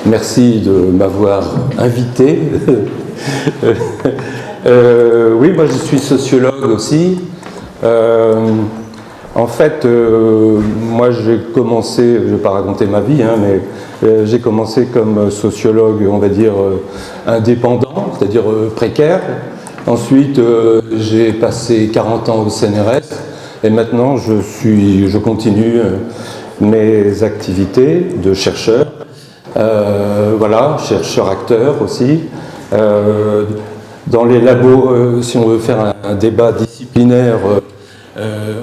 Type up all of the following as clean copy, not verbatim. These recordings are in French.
Merci de m'avoir invité. Oui, moi je suis sociologue aussi. En fait, moi j'ai commencé, je ne vais pas raconter ma vie, mais j'ai commencé comme sociologue, on va dire, indépendant, c'est-à-dire précaire. Ensuite, j'ai passé 40 ans au CNRS et maintenant je continue mes activités de chercheur. Voilà, chercheur-acteur aussi. Dans les labos, si on veut faire un débat disciplinaire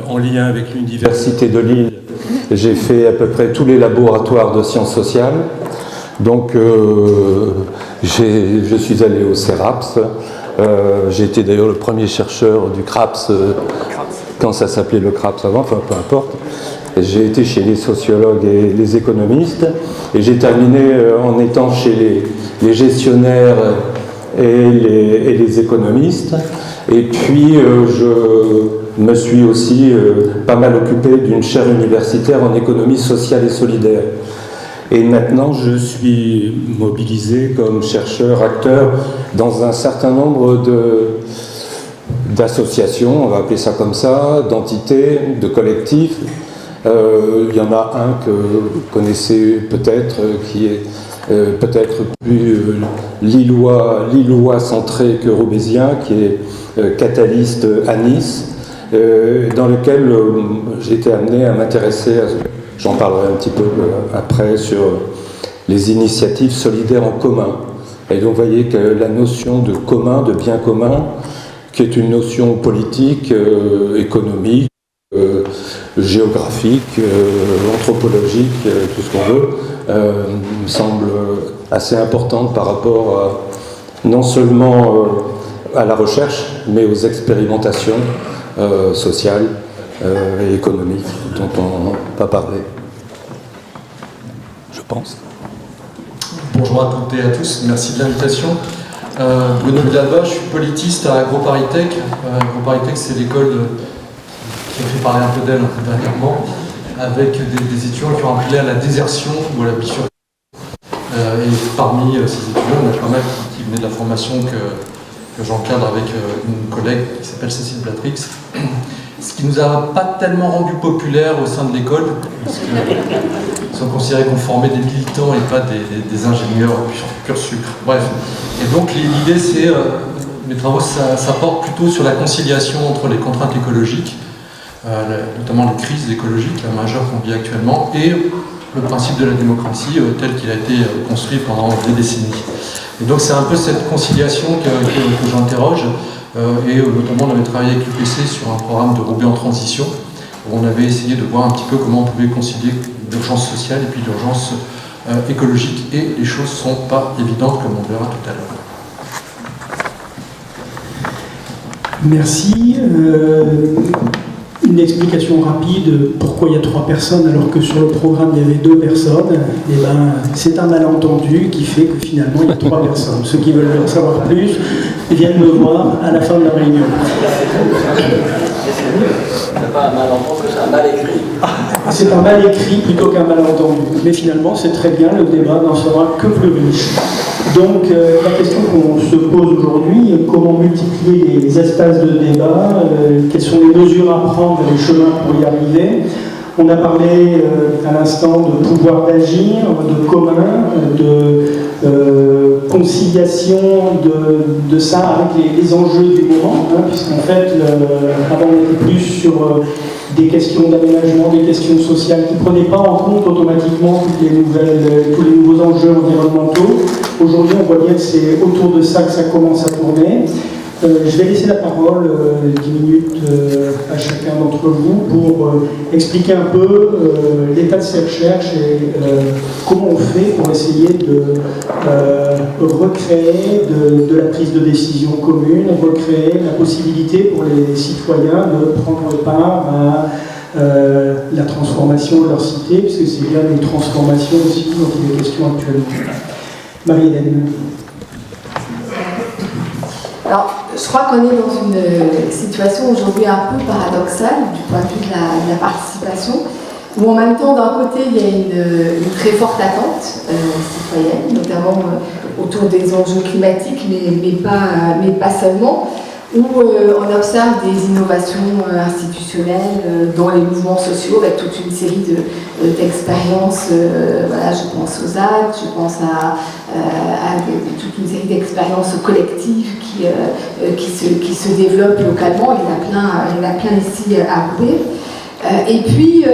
en lien avec l'Université de Lille, j'ai fait à peu près tous les laboratoires de sciences sociales. Donc, je suis allé au CERAPS. J'ai été d'ailleurs le premier chercheur du CRAPS, quand ça s'appelait le CRAPS avant, enfin peu importe. J'ai été chez les sociologues et les économistes, et j'ai terminé en étant chez les gestionnaires et les économistes. Et puis, je me suis aussi pas mal occupé d'une chaire universitaire en économie sociale et solidaire. Et maintenant, je suis mobilisé comme chercheur, acteur, dans un certain nombre d'associations, on va appeler ça comme ça, d'entités, de collectifs. Il y en a un que vous connaissez peut-être, qui est peut-être plus lillois centré que roubaisien, qui est Catalyste à Nice, dans lequel j'ai été amené à m'intéresser, j'en parlerai un petit peu après, sur les initiatives solidaires en commun. Et donc vous voyez que la notion de commun, de bien commun, qui est une notion politique, économique, géographique, anthropologique, tout ce qu'on veut, me semble assez importante par rapport non seulement à la recherche, mais aux expérimentations sociales et économiques dont on va parler, je pense. Bonjour à toutes et à tous, merci de l'invitation. Bruno Villalba, je suis politiste à AgroParisTech. AgroParisTech, c'est l'école qui a fait parler un peu d'elle dernièrement, avec des étudiants qui ont appelé à la désertion ou à la bifurcation. Et parmi ces étudiants, il y en a pas mal qui venaient de la formation que j'encadre avec une collègue qui s'appelle Cécile Blatrix. Ce qui nous a pas tellement rendu populaires au sein de l'école, parce qu'ils sont considérés qu'on formait des militants et pas des ingénieurs pur sucre. Bref. Et donc l'idée, c'est, mes travaux, ça porte plutôt sur la conciliation entre les contraintes écologiques, notamment les crises écologiques majeures qu'on vit actuellement, et le principe de la démocratie tel qu'il a été construit pendant des décennies. Et donc c'est un peu cette conciliation que j'interroge, et notamment on avait travaillé avec l'UPC sur un programme de Roubaix en transition, où on avait essayé de voir un petit peu comment on pouvait concilier l'urgence sociale et puis l'urgence écologique, et les choses ne sont pas évidentes comme on verra tout à l'heure. Merci. Une explication rapide, pourquoi il y a 3 personnes alors que sur le programme il y avait 2 personnes. Eh ben, c'est un malentendu qui fait que finalement il y a 3 personnes. Ceux qui veulent en savoir plus viennent me voir à la fin de la réunion. C'est pas un malentendu, c'est un mal écrit. C'est un mal écrit plutôt qu'un malentendu. Mais finalement c'est très bien, le débat n'en sera que plus riche. Donc la question qu'on se pose aujourd'hui, comment multiplier les espaces de débat, quelles sont les mesures à prendre et les chemins pour y arriver. On a parlé à l'instant de pouvoir d'agir, de commun, de conciliation de ça avec les enjeux du moment, puisqu'en fait, avant on était plus sur des questions d'aménagement, des questions sociales qui ne prenaient pas en compte automatiquement tous les nouveaux enjeux environnementaux. Aujourd'hui, on voit bien que c'est autour de ça que ça commence à tourner. Je vais laisser la parole 10 minutes à chacun d'entre vous pour expliquer un peu l'état de ces recherches et comment on fait pour essayer de recréer de la prise de décision commune, recréer la possibilité pour les citoyens de prendre part à la transformation de leur cité, puisque c'est bien une transformation aussi dont il est question actuellement. Marie-Hélène. Alors, je crois qu'on est dans une situation aujourd'hui un peu paradoxale du point de vue de la participation, où en même temps, d'un côté, il y a une très forte attente citoyenne, notamment autour des enjeux climatiques, mais pas seulement, où on observe des innovations institutionnelles dans les mouvements sociaux, avec toute une série d'expériences. Voilà, je pense aux ZAD, je pense à toute une série d'expériences collectives qui se développent localement. Il y en a plein ici à Roubaix. Et puis,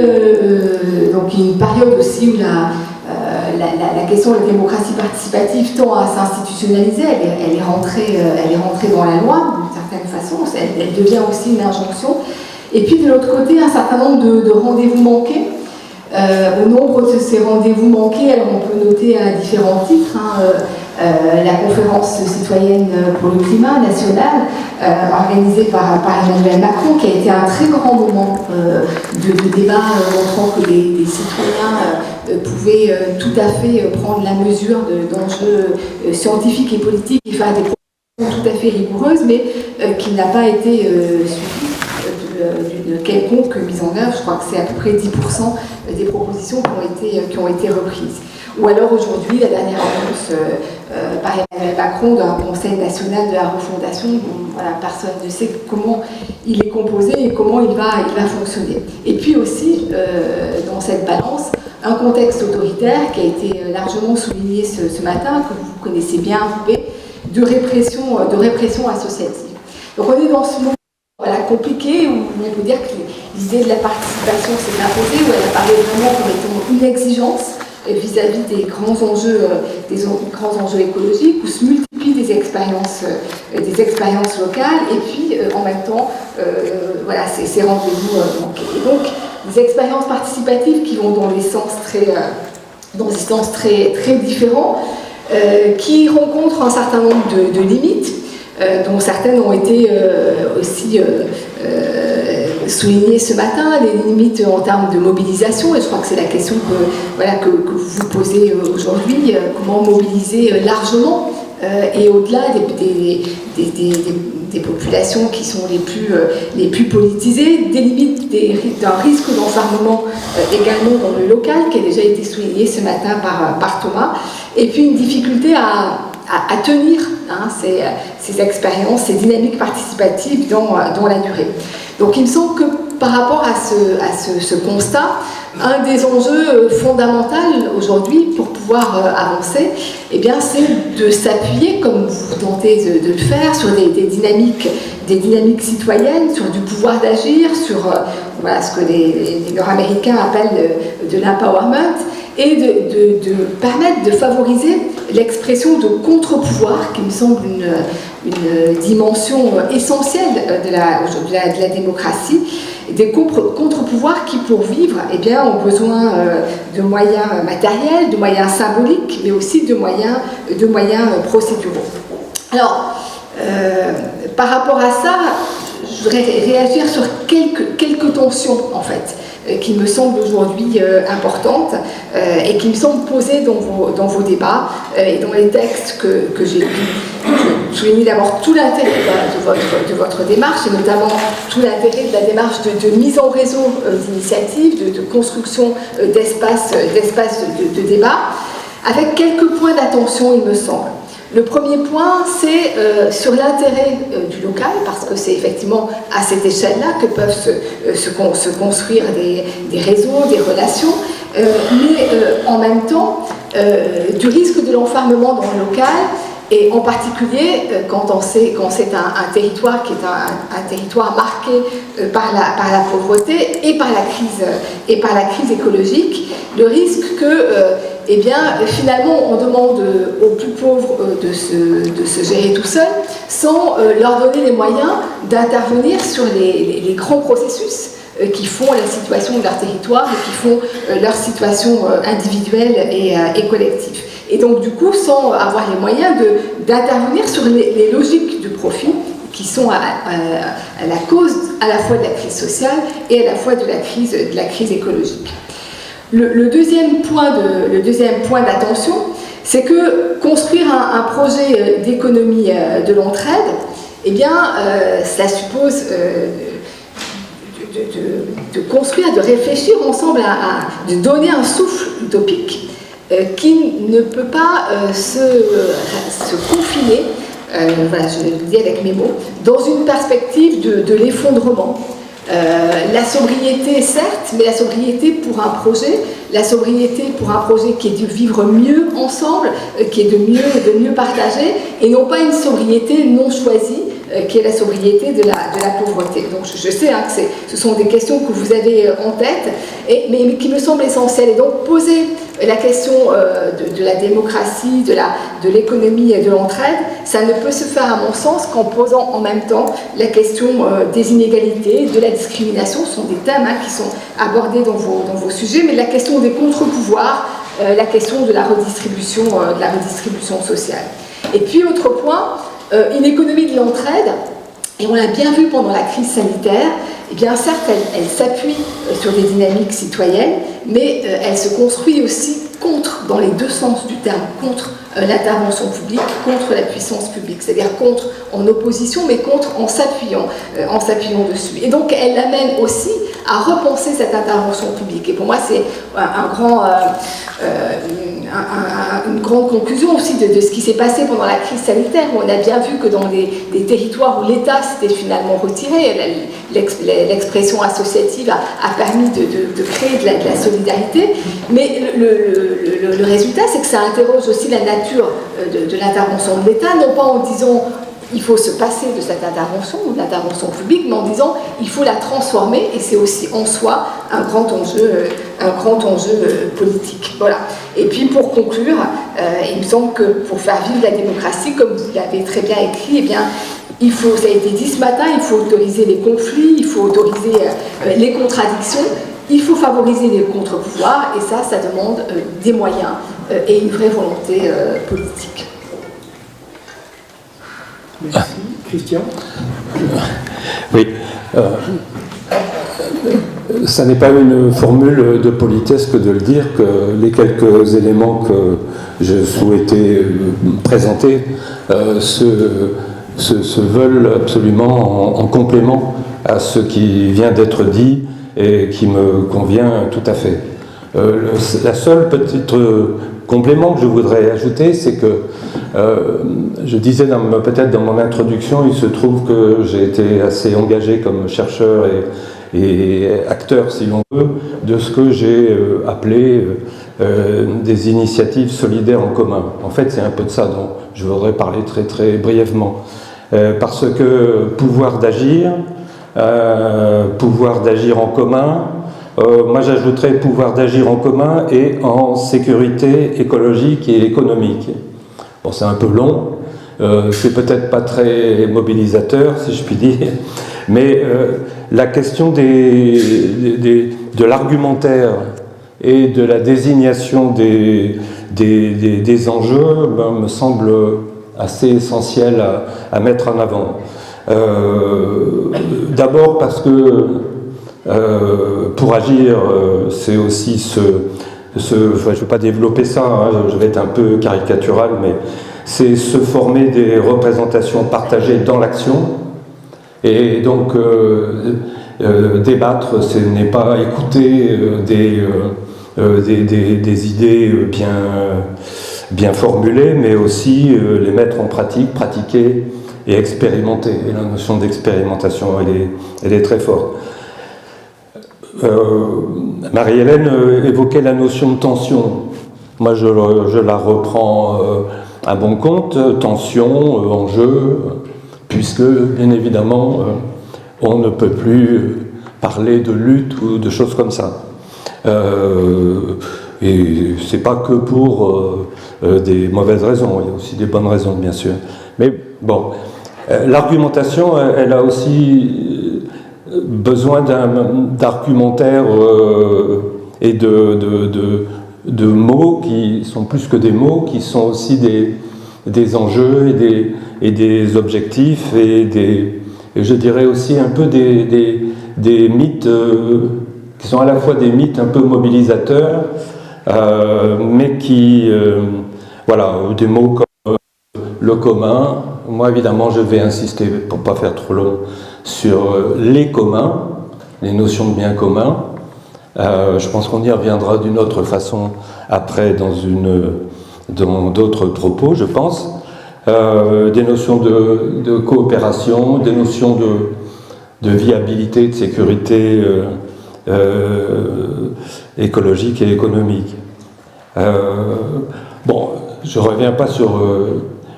donc il y a une période aussi où la question de la démocratie participative tend à s'institutionnaliser, elle est rentrée dans la loi d'une certaine façon, elle devient aussi une injonction. Et puis de l'autre côté, un certain nombre de rendez-vous manqués. Au nombre de ces rendez-vous manqués, alors on peut noter à différents titres la conférence citoyenne pour le climat nationale organisée par Emmanuel Macron, qui a été un très grand moment de débat montrant que les citoyens pouvaient tout à fait prendre la mesure d'enjeux scientifiques et politiques et faire des propositions tout à fait rigoureuses, mais qui n'a pas été suivi d'une quelconque mise en œuvre. Je crois que c'est à peu près 10% des propositions qui ont été reprises. Ou alors aujourd'hui, la dernière annonce par Emmanuel Macron d'un Conseil national de la refondation, dont voilà, personne ne sait comment il est composé et comment il va fonctionner. Et puis aussi, dans cette balance, un contexte autoritaire qui a été largement souligné ce matin, que vous connaissez bien, de répression associative. Donc on est dans ce moment compliqué, où on peut dire que l'idée de la participation s'est imposée, où elle apparaît vraiment comme étant une exigence vis-à-vis des grands enjeux écologiques, où se multiplient des expériences locales, et puis en même temps, voilà, ces rendez-vous manqués. Et donc, des expériences participatives qui vont dans des sens très différents, qui rencontrent un certain nombre de limites, dont certaines ont été aussi soulignées ce matin, les limites en termes de mobilisation, et je crois que c'est la question que vous posez aujourd'hui, comment mobiliser largement et au-delà des populations qui sont les plus politisées, des limites d'un risque d'enfermement également dans le local, qui a déjà été souligné ce matin par Thomas, et puis une difficulté à tenir ces expériences, ces dynamiques participatives dans la durée. Donc il me semble que par rapport à ce constat, un des enjeux fondamentaux aujourd'hui pour pouvoir avancer, eh bien, c'est de s'appuyer, comme vous tentez de le faire, sur des dynamiques citoyennes, sur du pouvoir d'agir, sur voilà, ce que les Nord-Américains appellent de l'empowerment, et de permettre de favoriser l'expression de contre-pouvoir, qui me semble une dimension essentielle de la démocratie, des contre-pouvoirs qui, pour vivre, eh bien, ont besoin de moyens matériels, de moyens symboliques, mais aussi de moyens procéduraux. Alors, par rapport à ça, je voudrais réagir sur quelques tensions, en fait, qui me semblent aujourd'hui importantes et qui me semblent posées dans vos débats et dans les textes que j'ai lus. Je souligne d'abord tout l'intérêt de votre démarche, et notamment tout l'intérêt de la démarche de mise en réseau d'initiatives, de construction d'espaces de débat, avec quelques points d'attention, il me semble. Le premier point, c'est sur l'intérêt du local, parce que c'est effectivement à cette échelle-là que peuvent se construire des réseaux, des relations, mais en même temps, du risque de l'enfermement dans le local, et en particulier quand c'est un territoire qui est un territoire marqué par la pauvreté et par la crise écologique, le risque que eh bien, finalement, on demande aux plus pauvres de se gérer tout seuls, sans leur donner les moyens d'intervenir sur les grands processus qui font la situation de leur territoire et qui font leur situation individuelle et collective. Et donc, du coup, sans avoir les moyens d'intervenir sur les logiques du profit qui sont à la cause à la fois de la crise sociale et à la fois de la crise écologique. Le deuxième point d'attention, c'est que construire un projet d'économie de l'entraide, eh bien, cela suppose de construire, de réfléchir ensemble, de donner un souffle utopique qui ne peut pas se confiner, voilà, je le dis avec mes mots, dans une perspective de l'effondrement. La sobriété, certes, mais la sobriété pour un projet, qui est de vivre mieux ensemble, qui est de mieux partager, et non pas une sobriété non choisie, qui est la sobriété de la pauvreté. Donc je sais hein, que ce sont des questions que vous avez en tête, mais qui me semblent essentielles. Et donc poser la question de la démocratie, de l'économie et de l'entraide, ça ne peut se faire à mon sens qu'en posant en même temps la question des inégalités, de la discrimination. Ce sont des thèmes hein, qui sont abordés dans vos sujets, mais la question des contre-pouvoirs, la question de la redistribution sociale. Et puis autre point, une économie de l'entraide, et on l'a bien vu pendant la crise sanitaire, eh bien certes elle s'appuie sur des dynamiques citoyennes, mais elle se construit aussi dans les deux sens du terme, contre l'intervention publique, contre la puissance publique, c'est-à-dire contre en opposition, mais contre en s'appuyant dessus. Et donc elle amène aussi à repenser cette intervention publique. Et pour moi c'est une grande conclusion aussi de ce qui s'est passé pendant la crise sanitaire, où on a bien vu que dans des territoires où l'État s'était finalement retiré, l'expression associative a permis de créer de la solidarité, mais le résultat, c'est que ça interroge aussi la nature de l'intervention de l'État, non pas en disant il faut se passer de cette intervention ou de l'intervention publique, mais en disant il faut la transformer, et c'est aussi en soi un grand enjeu politique. Voilà. Et puis pour conclure, il me semble que pour faire vivre la démocratie, comme vous l'avez très bien écrit, eh bien, il faut, ça a été dit ce matin, il faut autoriser les conflits, il faut autoriser les contradictions, il faut favoriser les contre-pouvoirs, et ça demande des moyens et une vraie volonté politique. Merci. Christian ? Oui. Ça n'est pas une formule de politesse que de le dire, que les quelques éléments que je souhaitais présenter se veulent absolument en complément à ce qui vient d'être dit et qui me convient tout à fait. La seule petite complément que je voudrais ajouter, c'est que je disais peut-être dans mon introduction, il se trouve que j'ai été assez engagé comme chercheur et acteur, si l'on veut, de ce que j'ai appelé des initiatives solidaires en commun. En fait, c'est un peu de ça dont je voudrais parler très très brièvement. Parce que pouvoir d'agir en commun, moi j'ajouterais pouvoir d'agir en commun et en sécurité écologique et économique. Bon, c'est un peu long, c'est peut-être pas très mobilisateur, si je puis dire, mais la question de l'argumentaire et de la désignation des enjeux me semble assez essentiel à mettre en avant. D'abord parce que pour agir, c'est aussi je ne vais pas développer ça, hein, je vais être un peu caricatural, mais c'est se former des représentations partagées dans l'action. Et donc, débattre, ce n'est pas écouter des idées bien formulées, mais aussi les mettre en pratique, pratiquer et expérimenter. Et la notion d'expérimentation, elle est très forte. Marie-Hélène évoquait la notion de tension. Moi, je la reprends à bon compte. Tension, enjeu, puisque, bien évidemment, on ne peut plus parler de lutte ou de choses comme ça. Et c'est pas que pour des mauvaises raisons, il y a aussi des bonnes raisons, bien sûr. Mais bon, l'argumentation, elle a aussi besoin d'argumentaire et de mots qui sont plus que des mots, qui sont aussi des enjeux et des objectifs et je dirais aussi un peu des mythes qui sont à la fois des mythes un peu mobilisateurs, mais qui, voilà, des mots comme le commun. Moi, évidemment, je vais insister, pour ne pas faire trop long, sur les communs, les notions de bien commun. Je pense qu'on y reviendra d'une autre façon après dans d'autres propos, je pense. Des notions de coopération, des notions de viabilité, de sécurité écologique et économique. Bon, je ne reviens pas sur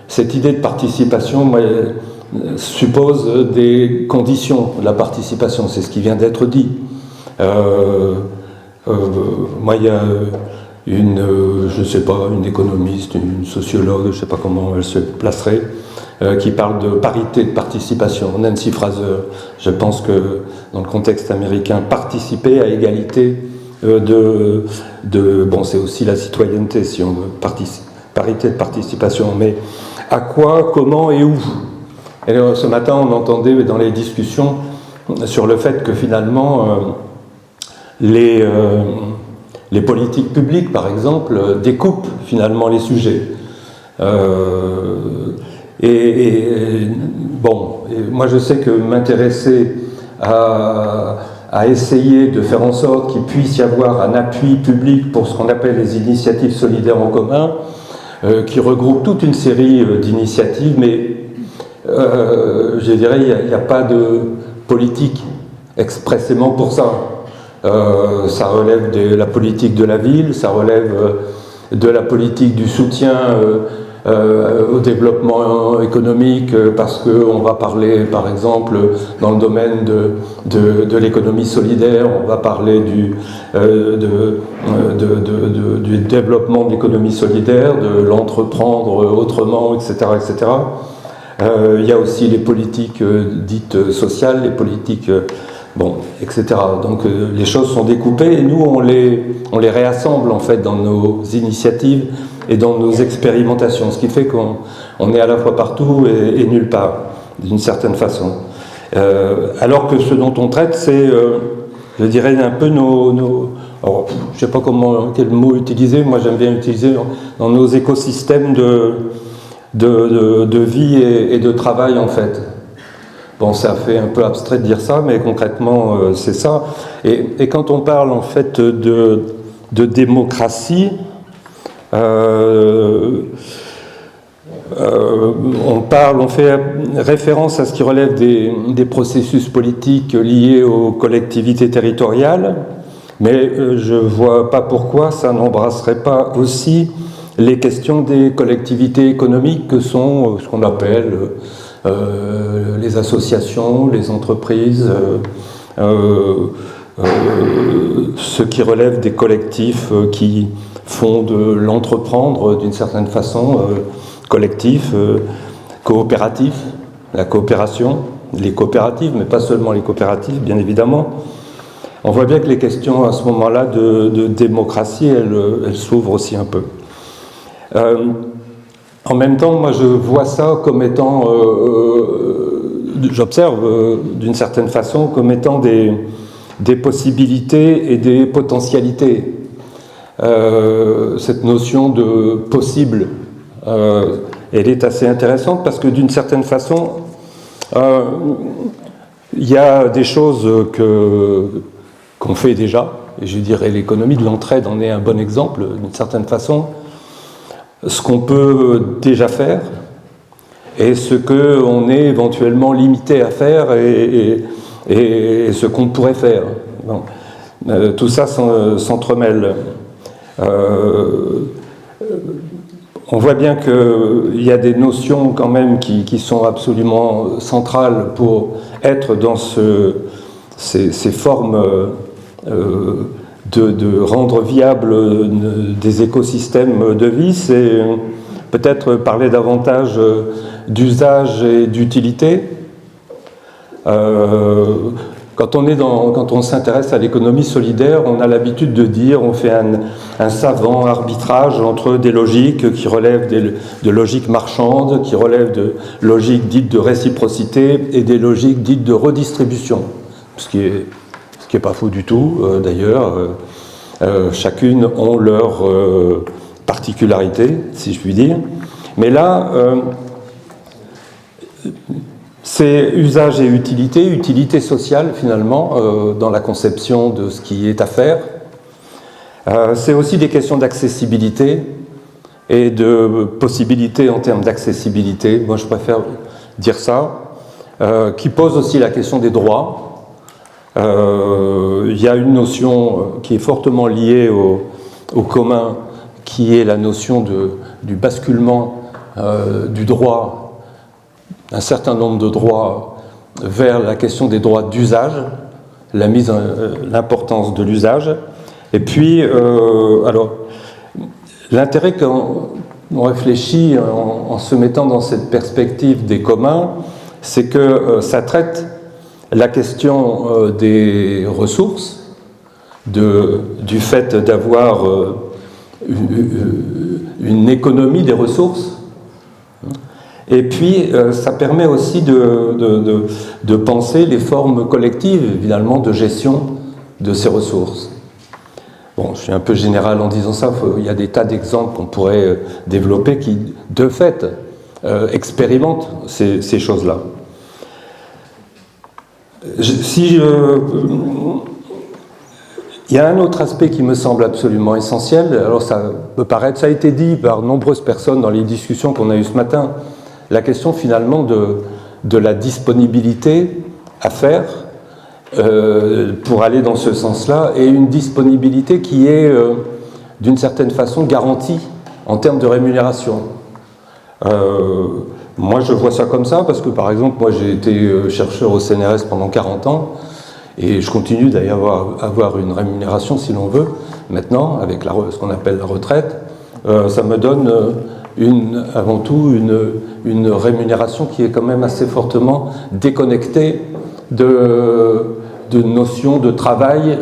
cette idée de participation. Moi, suppose des conditions de la participation, c'est ce qui vient d'être dit. Moi, il y a je ne sais pas, une économiste, une sociologue, je ne sais pas comment elle se placerait, qui parle de parité de participation. Nancy Fraser, je pense que dans le contexte américain, participer à égalité bon, c'est aussi la citoyenneté, si on veut, parité de participation, mais à quoi, comment et où? Et alors, ce matin, on entendait dans les discussions sur le fait que finalement, les politiques publiques, par exemple, découpent finalement les sujets. Bon, moi je sais que m'intéresser à essayer de faire en sorte qu'il puisse y avoir un appui public pour ce qu'on appelle les initiatives solidaires en commun, qui regroupent toute une série d'initiatives, mais je dirais il n'y a pas de politique expressément pour ça. Ça relève de la politique de la ville, ça relève de la politique du soutien au développement économique, parce qu'on va parler, par exemple, dans le domaine de l'économie solidaire, on va parler du développement de l'économie solidaire, de l'entreprendre autrement, etc., etc. Il y a aussi les politiques dites sociales, les politiques... bon, etc. Donc les choses sont découpées et nous on les réassemble en fait dans nos initiatives et dans nos expérimentations, ce qui fait qu'on est à la fois partout et nulle part, d'une certaine façon. Alors que ce dont on traite, c'est, je dirais, un peu alors, je ne sais pas quel mot utiliser, moi j'aime bien utiliser dans nos écosystèmes de vie et de travail en fait. Bon, ça fait un peu abstrait de dire ça, mais concrètement, c'est ça. Et quand on parle, en fait, de démocratie, on fait référence à ce qui relève des processus politiques liés aux collectivités territoriales, mais je ne vois pas pourquoi ça n'embrasserait pas aussi les questions des collectivités économiques que sont ce qu'on appelle... les associations, les entreprises, ce qui relève des collectifs qui font de l'entreprendre d'une certaine façon, collectif, coopératif, la coopération, les coopératives, mais pas seulement les coopératives, bien évidemment. On voit bien que les questions à ce moment-là de démocratie, elles s'ouvrent aussi un peu. En même temps, moi je vois ça comme étant, j'observe d'une certaine façon comme étant des possibilités et des potentialités. Cette notion de possible, elle est assez intéressante parce que d'une certaine façon, il y a des choses qu'on fait déjà, et je dirais l'économie de l'entraide en est un bon exemple d'une certaine façon. Ce qu'on peut déjà faire et ce qu'on est éventuellement limité à faire et ce qu'on pourrait faire. Bon. Tout ça s'entremêle. On voit bien qu'il y a des notions quand même qui sont absolument centrales pour être dans ces formes de rendre viable des écosystèmes de vie, c'est peut-être parler davantage d'usage et d'utilité. Quand on s'intéresse à l'économie solidaire, on a l'habitude de dire, on fait un savant arbitrage entre des logiques qui relèvent de logiques marchandes, qui relèvent de logiques dites de réciprocité et des logiques dites de redistribution, ce qui est pas faux du tout, d'ailleurs. Chacune ont leur particularité, si je puis dire. Mais là, C'est usage et utilité, utilité sociale finalement, dans la conception de ce qui est à faire. C'est aussi des questions d'accessibilité et de possibilités en termes d'accessibilité. Moi, je préfère dire ça, qui pose aussi la question des droits. Il y a une notion qui est fortement liée au commun, qui est la notion du basculement du droit, un certain nombre de droits, vers la question des droits d'usage, l'importance de l'usage. Et puis, alors, l'intérêt quand on réfléchit en se mettant dans cette perspective des communs, c'est que ça traite la question des ressources, du fait d'avoir une économie des ressources. Et puis, ça permet aussi de penser les formes collectives, finalement, de gestion de ces ressources. Bon, je suis un peu général en disant ça, il y a des tas d'exemples qu'on pourrait développer qui, de fait, expérimentent ces choses-là. Il y a un autre aspect qui me semble absolument essentiel, alors ça peut paraître, ça a été dit par nombreuses personnes dans les discussions qu'on a eues ce matin, la question finalement de la disponibilité à faire pour aller dans ce sens-là, et une disponibilité qui est d'une certaine façon garantie en termes de rémunération. Moi je vois ça comme ça parce que par exemple moi j'ai été chercheur au CNRS pendant 40 ans et je continue d'ailleurs à avoir une rémunération si l'on veut maintenant avec ce qu'on appelle la retraite. Ça me donne avant tout une rémunération qui est quand même assez fortement déconnectée de notions de travail,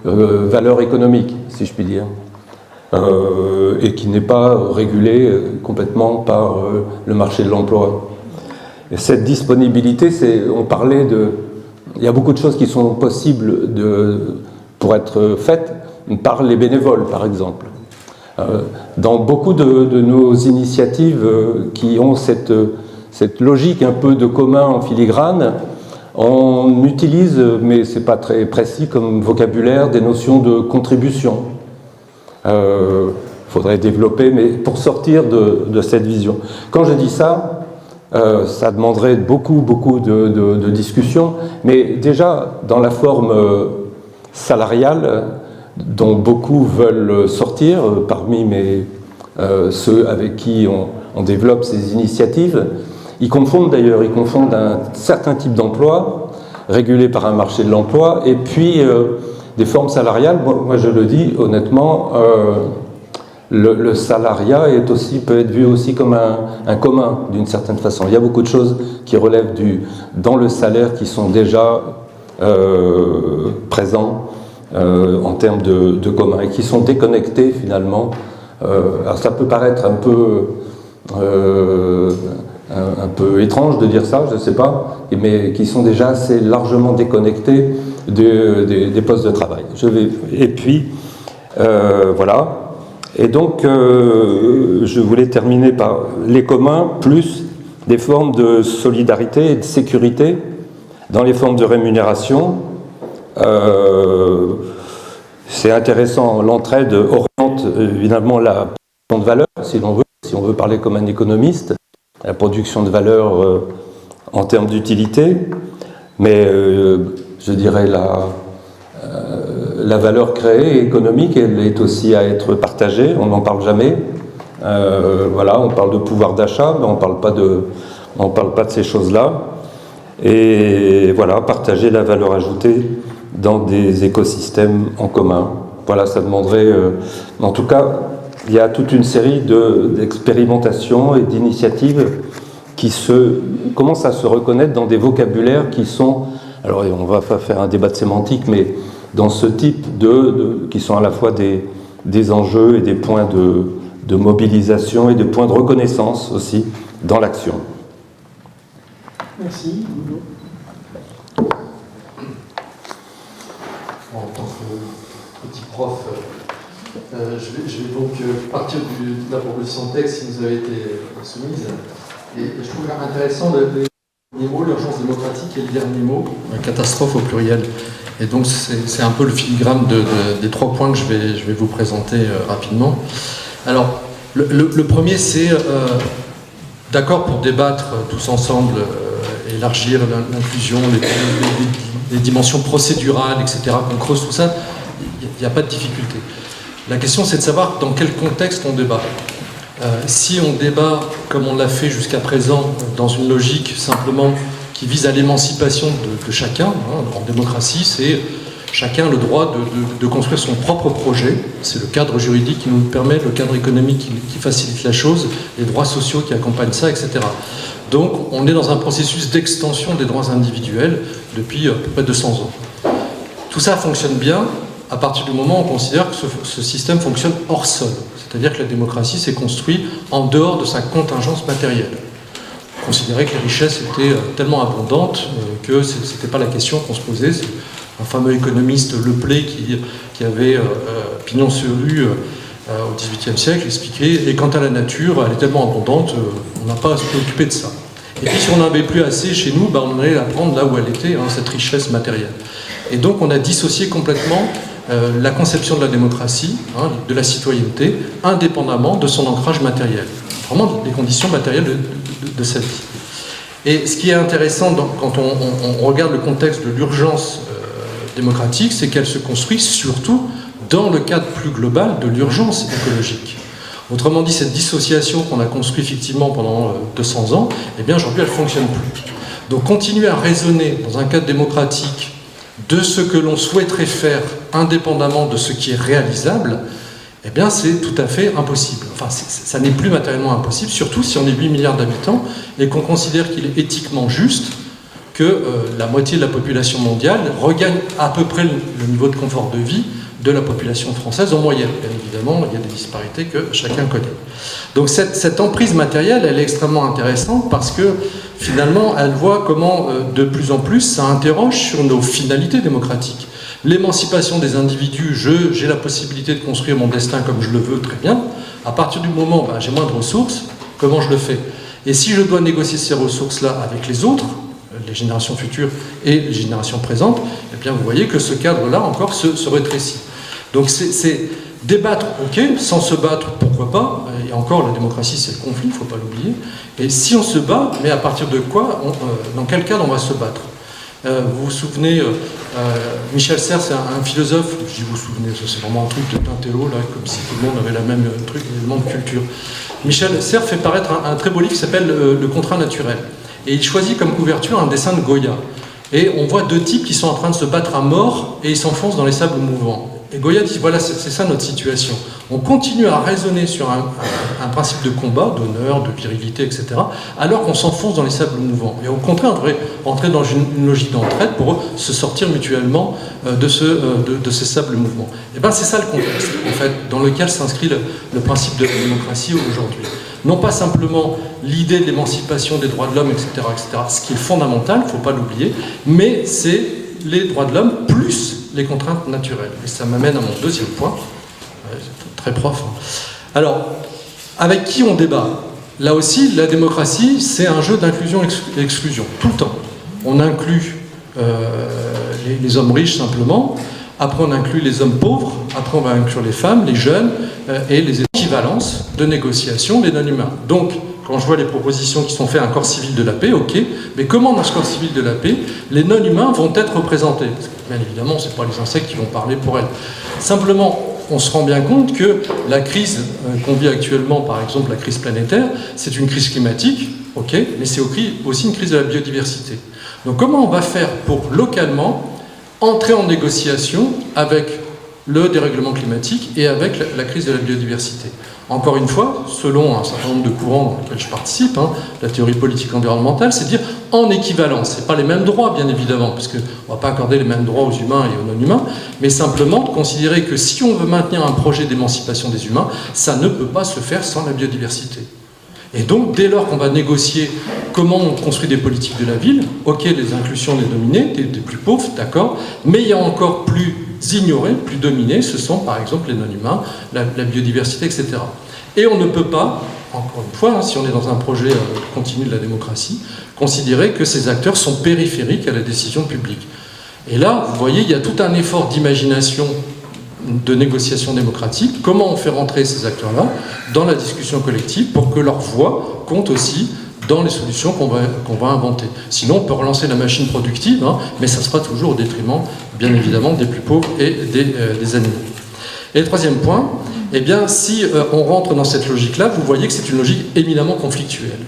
valeur économique, si je puis dire, et qui n'est pas régulée complètement par le marché de l'emploi. Et cette disponibilité, on parlait il y a beaucoup de choses qui sont possibles pour être faites par les bénévoles, par exemple. Dans beaucoup de nos initiatives qui ont cette logique un peu de commun en filigrane, on utilise, mais ce n'est pas très précis comme vocabulaire, des notions de contribution. Faudrait développer, mais pour sortir de cette vision. Quand je dis ça, ça demanderait beaucoup de discussions, mais déjà dans la forme salariale, dont beaucoup veulent sortir, parmi ceux avec qui on développe ces initiatives. Ils confondent un certain type d'emploi, régulé par un marché de l'emploi, et puis des formes salariales. Moi je le dis honnêtement, le salariat peut être vu aussi comme un commun, d'une certaine façon. Il y a beaucoup de choses qui relèvent dans le salaire qui sont déjà présents en termes de commun et qui sont déconnectés finalement. Alors ça peut paraître un peu étrange de dire ça, je ne sais pas, mais qui sont déjà assez largement déconnectés des postes de travail. Et puis, voilà. Et donc, je voulais terminer par les communs, plus des formes de solidarité et de sécurité dans les formes de rémunération. C'est intéressant, l'entraide oriente évidemment la production de valeur, si on veut parler comme un économiste, la production de valeur en termes d'utilité, mais je dirais la valeur créée économique, elle est aussi à être partagée, on n'en parle jamais. Voilà, on parle de pouvoir d'achat, mais on ne parle pas de ces choses-là. Et voilà, partager la valeur ajoutée dans des écosystèmes en commun. Voilà, ça demanderait... en tout cas, il y a toute une série d'expérimentations et d'initiatives qui commencent à se reconnaître dans des vocabulaires qui sont... Alors, on va pas faire un débat de sémantique, mais dans ce type qui sont à la fois des enjeux et des points de mobilisation et des points de reconnaissance aussi dans l'action. Merci. En tant que petit prof, je vais donc partir de la proposition de texte qui nous avait été soumise. Et je trouve intéressant de premier mot, l'urgence démocratique, et le dernier mot, catastrophe au pluriel. Et donc c'est un peu le filigrane des 3 points que je vais vous présenter rapidement. Alors, le premier, c'est d'accord pour débattre tous ensemble, élargir l'inclusion, les dimensions procédurales, etc., qu'on creuse tout ça, il n'y a pas de difficulté. La question, c'est de savoir dans quel contexte on débat. Si on débat, comme on l'a fait jusqu'à présent, dans une logique simplement qui vise à l'émancipation de chacun, en démocratie, c'est chacun le droit de construire son propre projet, c'est le cadre juridique qui nous le permet, le cadre économique qui facilite la chose, les droits sociaux qui accompagnent ça, etc. Donc on est dans un processus d'extension des droits individuels depuis à peu près 200 ans. Tout ça fonctionne bien à partir du moment où on considère que ce système fonctionne hors sol, c'est-à-dire que la démocratie s'est construite en dehors de sa contingence matérielle. Considérer que les richesses étaient tellement abondantes que ce n'était pas la question qu'on se posait. C'est un fameux économiste Leplé qui avait pignon sur rue au XVIIIe siècle expliqué, et quant à la nature, elle est tellement abondante, on n'a pas à se préoccuper de ça. Et puis si on n'en avait plus assez chez nous, on allait la prendre là où elle était, cette richesse matérielle. Et donc on a dissocié complètement la conception de la démocratie, de la citoyenneté, indépendamment de son ancrage matériel. Vraiment des conditions matérielles de sa vie. Et ce qui est intéressant quand on regarde le contexte de l'urgence démocratique, c'est qu'elle se construit surtout dans le cadre plus global de l'urgence écologique. Autrement dit, cette dissociation qu'on a construite effectivement pendant 200 ans, eh bien aujourd'hui elle ne fonctionne plus. Donc continuer à raisonner dans un cadre démocratique de ce que l'on souhaiterait faire indépendamment de ce qui est réalisable, eh bien c'est tout à fait impossible. Enfin, ça n'est plus matériellement impossible, surtout si on est 8 milliards d'habitants et qu'on considère qu'il est éthiquement juste que la moitié de la population mondiale regagne à peu près le niveau de confort de vie de la population française en moyenne. Bien évidemment, il y a des disparités que chacun connaît. Donc cette emprise matérielle, elle est extrêmement intéressante parce que finalement, elle voit comment de plus en plus ça interroge sur nos finalités démocratiques. L'émancipation des individus, j'ai la possibilité de construire mon destin comme je le veux, très bien. À partir du moment où j'ai moins de ressources, comment je le fais? Et si je dois négocier ces ressources-là avec les autres, les générations futures et les générations présentes, eh bien vous voyez que ce cadre-là encore se rétrécit. Donc c'est débattre, ok, sans se battre, pourquoi pas, et encore la démocratie c'est le conflit, il ne faut pas l'oublier, et si on se bat, mais à partir de quoi, dans quel cadre on va se battre? Vous vous souvenez, Michel Serres, c'est un philosophe, je dis vous vous souvenez, c'est vraiment un truc de Tintello, là, comme si tout le monde avait la même truc, les mêmes culture. Michel Serres fait paraître un très beau livre qui s'appelle Le contrat naturel. Et il choisit comme couverture un dessin de Goya. Et on voit 2 types qui sont en train de se battre à mort et ils s'enfoncent dans les sables mouvants. Et Goya dit, voilà, c'est ça notre situation. On continue à raisonner sur un principe de combat, d'honneur, de virilité, etc., alors qu'on s'enfonce dans les sables mouvants. Et au contraire, on devrait entrer dans une logique d'entraide pour se sortir mutuellement de ces sables mouvants. Et bien c'est ça le contexte, en fait, dans lequel s'inscrit le principe de la démocratie aujourd'hui. Non pas simplement l'idée de l'émancipation des droits de l'homme, etc., ce qui est fondamental, il ne faut pas l'oublier, mais c'est les droits de l'homme plus les contraintes naturelles. Et ça m'amène à mon deuxième point. C'est très prof. Alors, avec qui on débat? Là aussi, la démocratie, c'est un jeu d'inclusion et exclusion, tout le temps. On inclut les hommes riches simplement, après on inclut les hommes pauvres, après on va inclure les femmes, les jeunes, et les équivalences de négociation des non-humains. Donc, quand je vois les propositions qui sont faites à un corps civil de la paix, ok, mais comment dans ce corps civil de la paix, les non-humains vont être représentés? Parce que, bien évidemment, ce n'est pas les insectes qui vont parler pour elles. Simplement, on se rend bien compte que la crise qu'on vit actuellement, par exemple la crise planétaire, c'est une crise climatique, ok, mais c'est aussi une crise de la biodiversité. Donc comment on va faire pour, localement, entrer en négociation avec le dérèglement climatique et avec la crise de la biodiversité? Encore une fois, selon un certain nombre de courants dans lesquels je participe, la théorie politique environnementale, c'est dire en équivalence. Ce n'est pas les mêmes droits, bien évidemment, parce qu'on ne va pas accorder les mêmes droits aux humains et aux non-humains, mais simplement de considérer que si on veut maintenir un projet d'émancipation des humains, ça ne peut pas se faire sans la biodiversité. Et donc, dès lors qu'on va négocier comment on construit des politiques de la ville, ok, les inclusions des dominés, des plus pauvres, d'accord, mais il y a encore plus ignorés, plus dominés, ce sont par exemple les non-humains, la biodiversité, etc. Et on ne peut pas, encore une fois, si on est dans un projet continu de la démocratie, considérer que ces acteurs sont périphériques à la décision publique. Et là, vous voyez, il y a tout un effort d'imagination, de négociation démocratique. Comment on fait rentrer ces acteurs-là dans la discussion collective pour que leur voix compte aussi dans les solutions qu'on va inventer. Sinon, on peut relancer la machine productive, mais ça sera toujours au détriment, bien évidemment, des plus pauvres et des animaux. Et le troisième point, eh bien, si on rentre dans cette logique-là, vous voyez que c'est une logique éminemment conflictuelle.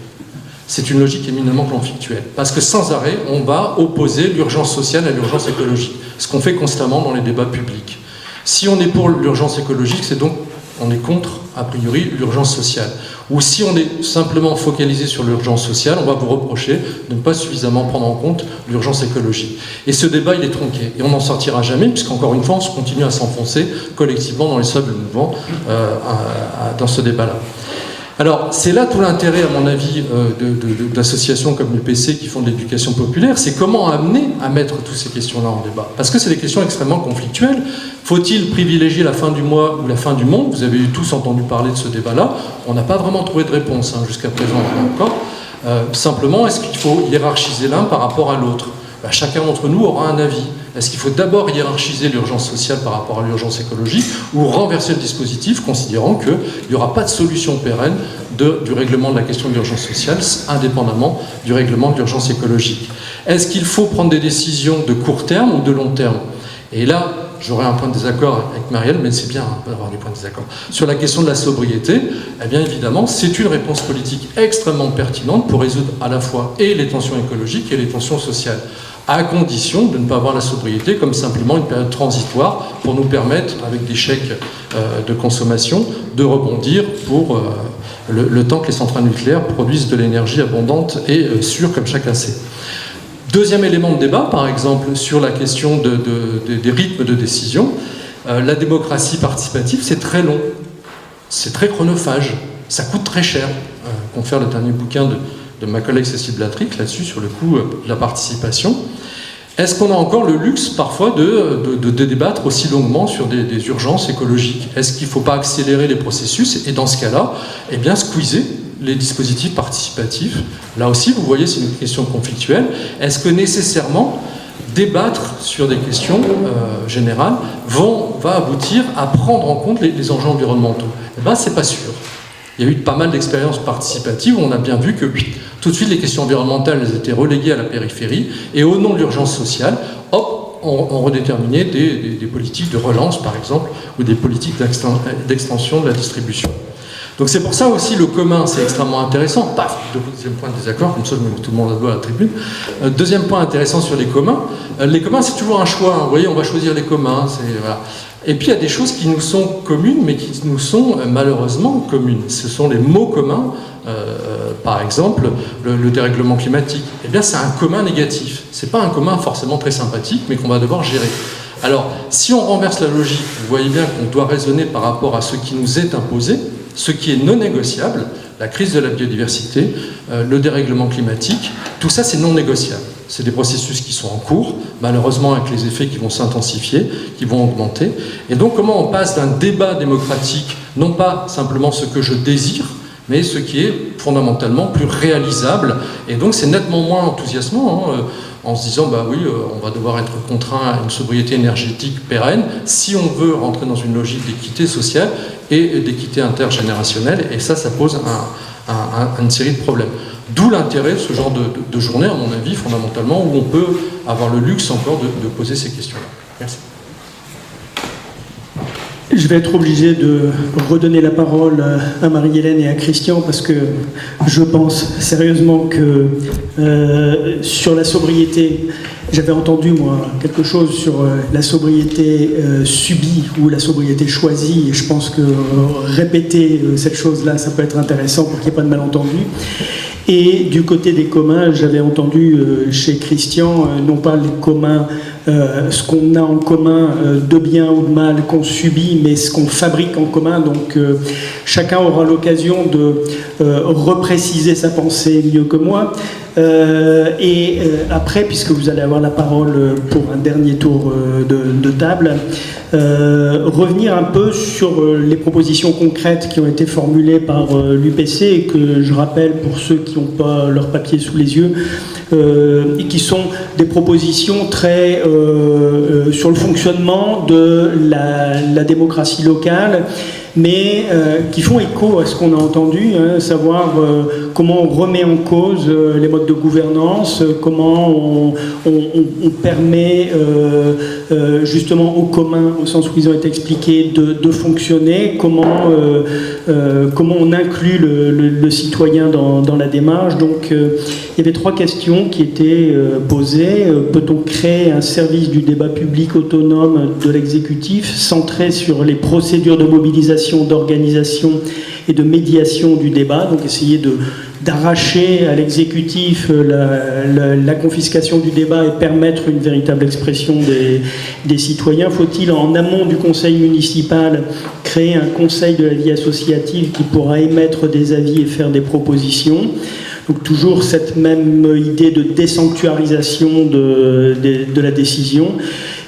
C'est une logique éminemment conflictuelle. Parce que sans arrêt, on va opposer l'urgence sociale à l'urgence écologique. Ce qu'on fait constamment dans les débats publics. Si on est pour l'urgence écologique, c'est donc on est contre, a priori, l'urgence sociale. Ou si on est simplement focalisé sur l'urgence sociale, on va vous reprocher de ne pas suffisamment prendre en compte l'urgence écologique. Et ce débat, il est tronqué. Et on n'en sortira jamais, puisqu'encore une fois, on se continue à s'enfoncer collectivement dans les sables mouvants dans ce débat-là. Alors, c'est là tout l'intérêt, à mon avis, d'associations comme le PC qui font de l'éducation populaire, c'est comment amener à mettre toutes ces questions-là en débat. Parce que c'est des questions extrêmement conflictuelles. Faut-il privilégier la fin du mois ou la fin du monde? Vous avez tous entendu parler de ce débat-là. On n'a pas vraiment trouvé de réponse jusqu'à présent encore. Simplement, est-ce qu'il faut hiérarchiser l'un par rapport à l'autre? Chacun d'entre nous aura un avis. Est-ce qu'il faut d'abord hiérarchiser l'urgence sociale par rapport à l'urgence écologique ou renverser le dispositif, considérant qu'il n'y aura pas de solution pérenne du règlement de la question de l'urgence sociale, indépendamment du règlement de l'urgence écologique? Est-ce qu'il faut prendre des décisions de court terme ou de long terme? Et là, j'aurai un point de désaccord avec Marielle, mais c'est bien d'avoir des points de désaccord. Sur la question de la sobriété, eh bien évidemment, c'est une réponse politique extrêmement pertinente pour résoudre à la fois et les tensions écologiques et les tensions sociales, à condition de ne pas voir la sobriété comme simplement une période transitoire pour nous permettre, avec des chèques de consommation, de rebondir pour le temps que les centrales nucléaires produisent de l'énergie abondante et sûre, comme chacun sait. Deuxième élément de débat, par exemple, sur la question des rythmes de décision, la démocratie participative, c'est très long, c'est très chronophage, ça coûte très cher. Confère le dernier bouquin de ma collègue Cécile Blatric là-dessus, sur le coût de la participation. Est-ce qu'on a encore le luxe, parfois, de débattre aussi longuement sur des urgences écologiques? Est-ce qu'il ne faut pas accélérer les processus et, dans ce cas-là, eh bien, squeezer les dispositifs participatifs? Là aussi, vous voyez, c'est une question conflictuelle. Est-ce que, nécessairement, débattre sur des questions générales va aboutir à prendre en compte les enjeux environnementaux? Eh bien, c'est pas sûr. Il y a eu pas mal d'expériences participatives où on a bien vu que tout de suite les questions environnementales elles étaient reléguées à la périphérie et au nom de l'urgence sociale, hop, on redéterminait des politiques de relance par exemple ou des politiques d'extension de la distribution. Donc c'est pour ça aussi le commun, c'est extrêmement intéressant. Paf, deuxième point de désaccord, comme ça je mets tout le monde à dos à la tribune. Deuxième point intéressant sur les communs. Les communs c'est toujours un choix, Vous voyez, on va choisir les communs, voilà. Et puis il y a des choses qui nous sont communes, mais qui nous sont malheureusement communes. Ce sont les mots communs, par exemple le dérèglement climatique. Eh bien c'est un commun négatif. C'est pas un commun forcément très sympathique, mais qu'on va devoir gérer. Alors si on renverse la logique, vous voyez bien qu'on doit raisonner par rapport à ce qui nous est imposé, ce qui est non négociable, la crise de la biodiversité, le dérèglement climatique, tout ça c'est non négociable. C'est des processus qui sont en cours, malheureusement avec les effets qui vont s'intensifier, qui vont augmenter. Et donc comment on passe d'un débat démocratique, non pas simplement ce que je désire, mais ce qui est fondamentalement plus réalisable. Et donc c'est nettement moins enthousiasmant, en se disant, bah oui, on va devoir être contraint à une sobriété énergétique pérenne si on veut rentrer dans une logique d'équité sociale et d'équité intergénérationnelle. Et ça pose une série de problèmes. D'où l'intérêt de ce genre de journée, à mon avis, fondamentalement, où on peut avoir le luxe encore de poser ces questions-là. Merci. Je vais être obligé de redonner la parole à Marie-Hélène et à Christian parce que je pense sérieusement que sur la sobriété, j'avais entendu moi quelque chose sur la sobriété subie ou la sobriété choisie et je pense que répéter cette chose-là, ça peut être intéressant pour qu'il n'y ait pas de malentendu. Et du côté des communs, j'avais entendu chez Christian, non pas les communs ce qu'on a en commun de bien ou de mal qu'on subit, mais ce qu'on fabrique en commun. Donc chacun aura l'occasion de repréciser sa pensée mieux que moi. Après, puisque vous allez avoir la parole pour un dernier tour de table, revenir un peu sur les propositions concrètes qui ont été formulées par l'UPC et que je rappelle pour ceux qui n'ont pas leur papier sous les yeux, et qui sont des propositions très sur le fonctionnement de la démocratie locale, mais qui font écho à ce qu'on a entendu, savoir comment on remet en cause les modes de gouvernance, comment on permet justement au commun, au sens où ils ont été expliqués, de fonctionner, comment on inclut le citoyen dans la démarche. Donc il y avait 3 questions qui étaient posées. Peut-on créer un service du débat public autonome de l'exécutif centré sur les procédures de mobilisation, d'organisation et de médiation du débat, donc essayer d'arracher à l'exécutif la confiscation du débat et permettre une véritable expression des citoyens. Faut-il, en amont du conseil municipal, créer un conseil de la vie associative qui pourra émettre des avis et faire des propositions? Donc toujours cette même idée de désanctuarisation de la décision.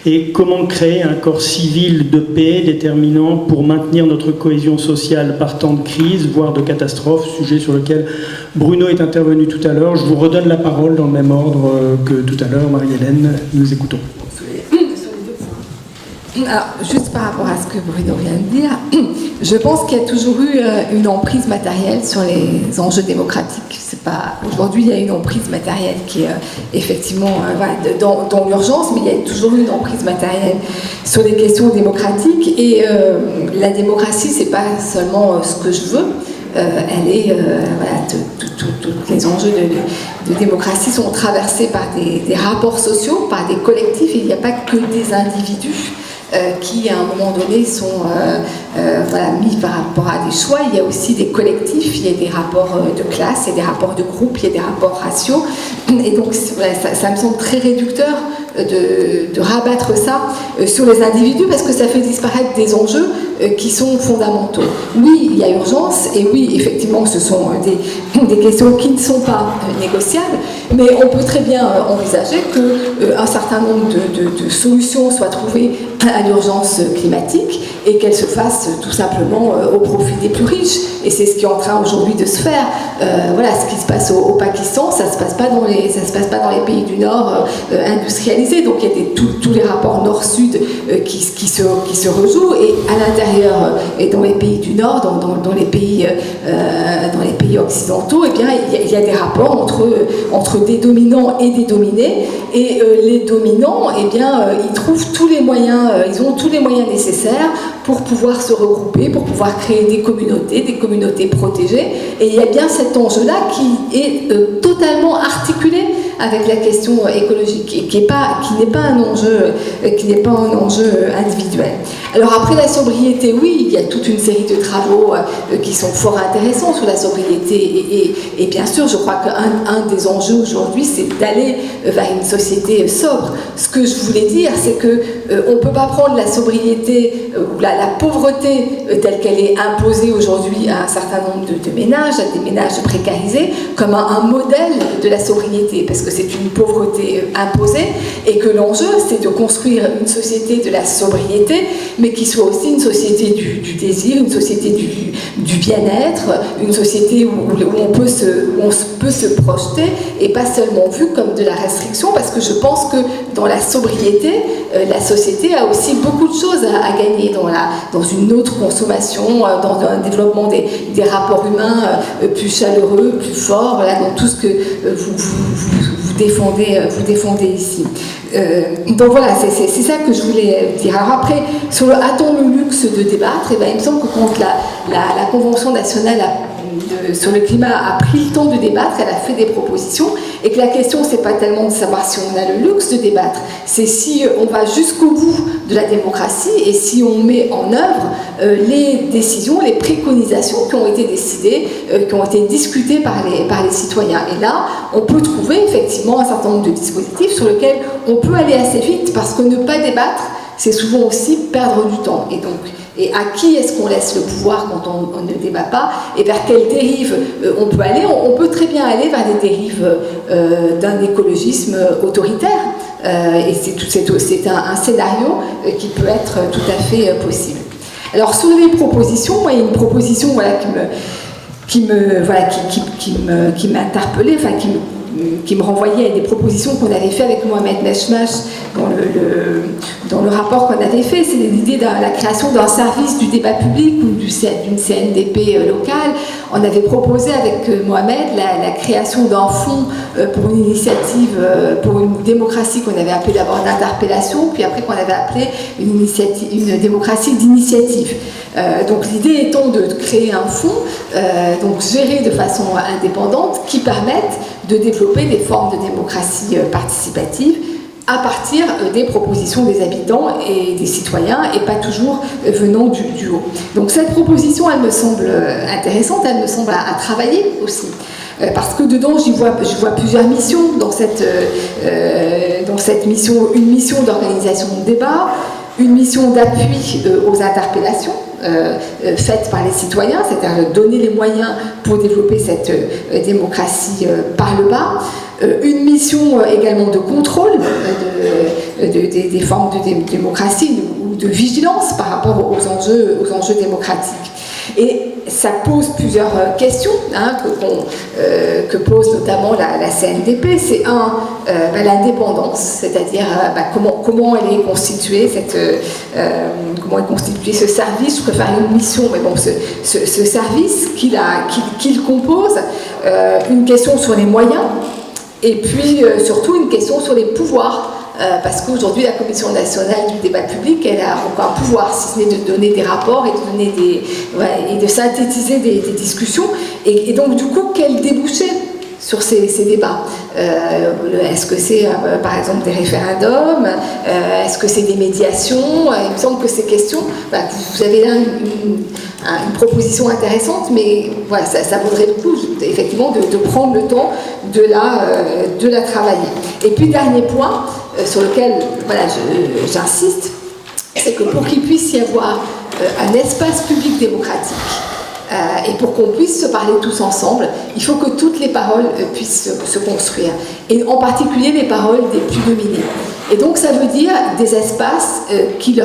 Et comment créer un corps civil de paix déterminant pour maintenir notre cohésion sociale par temps de crise, voire de catastrophe, sujet sur lequel Bruno est intervenu tout à l'heure. Je vous redonne la parole dans le même ordre que tout à l'heure. Marie-Hélène, nous écoutons. Alors, juste par rapport à ce que Bruno vient de dire, je pense qu'il y a toujours eu une emprise matérielle sur les enjeux démocratiques. C'est pas... Aujourd'hui, il y a une emprise matérielle qui est effectivement dans l'urgence, mais il y a toujours eu une emprise matérielle sur les questions démocratiques. Et la démocratie, c'est pas seulement ce que je veux. Elle est, tous les enjeux de démocratie sont traversés par des rapports sociaux, par des collectifs. Et il n'y a pas que des individus qui, à un moment donné, sont mis par rapport à des choix. Il y a aussi des collectifs, il y a des rapports de classe, il y a des rapports de groupe, il y a des rapports raciaux. Et donc, ça me semble très réducteur de rabattre ça sur les individus, parce que ça fait disparaître des enjeux qui sont fondamentaux. Oui, il y a urgence, et oui, effectivement, ce sont des questions qui ne sont pas négociables, mais on peut très bien envisager qu'un certain nombre de solutions soient trouvées à l'urgence climatique et qu'elles se fassent tout simplement au profit des plus riches. Et c'est ce qui est en train aujourd'hui de se faire. Ce qui se passe au Pakistan, ça se passe pas dans les pays du Nord industrialisés. Donc il y a tous les rapports Nord-Sud qui se rejouent, et à l'intérieur et dans les pays du Nord, dans les pays occidentaux, eh bien il y a des rapports entre des dominants et des dominés. Et les dominants, eh bien ils trouvent tous les moyens, ils ont tous les moyens nécessaires pour pouvoir se regrouper, pour pouvoir créer des communautés protégées. Et il y a bien cet enjeu-là qui est totalement articulé avec la question écologique, et qui n'est pas un enjeu individuel. Alors après la sobriété, oui, il y a toute une série de travaux qui sont fort intéressants sur la sobriété, et bien sûr, je crois qu'un des enjeux aujourd'hui, c'est d'aller vers une société sobre. Ce que je voulais dire, c'est que on ne peut pas prendre la sobriété ou la pauvreté telle qu'elle est imposée aujourd'hui à un certain nombre de ménages, à des ménages précarisés, comme un modèle de la sobriété, parce que c'est une pauvreté imposée, et que l'enjeu, c'est de construire une société de la sobriété, mais qui soit aussi une société du désir, une société du bien-être, une société où on peut se projeter, et pas seulement vu comme de la restriction, parce que je pense que dans la sobriété, la société a aussi beaucoup de choses à gagner dans une autre consommation, dans un développement des rapports humains plus chaleureux, plus forts, dans tout ce que vous défendez ici. Donc voilà, c'est ça que je voulais dire. Alors après, sur a-t-on le luxe de débattre, il me semble que quand la Convention nationale sur le climat a pris le temps de débattre, elle a fait des propositions, et que la question, c'est pas tellement de savoir si on a le luxe de débattre, c'est si on va jusqu'au bout de la démocratie et si on met en œuvre les décisions, les préconisations qui ont été décidées, qui ont été discutées par les citoyens. Et là, on peut trouver effectivement un certain nombre de dispositifs sur lesquels on peut aller assez vite, parce que ne pas débattre, c'est souvent aussi perdre du temps. Et à qui est-ce qu'on laisse le pouvoir quand on ne débat pas, et vers quelle dérive on peut aller? On peut très bien aller vers des dérives d'un écologisme autoritaire, et c'est un scénario qui peut être tout à fait possible. Alors sur les propositions, moi, il y a une proposition qui m'a interpellée, enfin qui me renvoyait à des propositions qu'on avait fait avec Mohamed Meshmash dans le rapport qu'on avait fait. C'est l'idée de la création d'un service du débat public ou d'une CNDP locale. On avait proposé avec Mohamed la création d'un fonds pour une initiative, pour une démocratie qu'on avait appelée d'abord d'interpellation, puis après qu'on avait appelé une démocratie d'initiative. Donc l'idée étant de créer un fonds, donc géré de façon indépendante, qui permette de développer des formes de démocratie participative à partir des propositions des habitants et des citoyens, et pas toujours venant du haut. Donc cette proposition, elle me semble intéressante, elle me semble à travailler aussi. Parce que dedans, je vois plusieurs missions dans cette mission, une mission d'organisation de débat, une mission d'appui aux interpellations faites par les citoyens, c'est-à-dire donner les moyens pour développer cette démocratie par le bas, une mission également de contrôle des formes de démocratie ou de vigilance par rapport aux enjeux démocratiques. Et ça pose plusieurs questions que pose notamment la CNDP. C'est l'indépendance, c'est-à-dire comment elle est constituée, comment est constitué ce service. Je préfère une mission, mais bon, ce service qu'il compose, une question sur les moyens, et puis surtout une question sur les pouvoirs. Parce qu'aujourd'hui, la Commission nationale du débat public, elle a aucun pouvoir, si ce n'est de donner des rapports et de donner et de synthétiser des discussions. Et donc, du coup, quel débouché sur ces débats? Est-ce que c'est, par exemple, des référendums? Est-ce que c'est des médiations? Il me semble que ces questions, vous avez là une proposition intéressante, mais voilà, ça vaudrait le coup, effectivement, de prendre le temps de la travailler. Et puis, dernier point, sur lequel j'insiste, c'est que pour qu'il puisse y avoir un espace public démocratique, et pour qu'on puisse se parler tous ensemble, il faut que toutes les paroles puissent se construire, et en particulier les paroles des plus dominés. Et donc ça veut dire des espaces qu'ils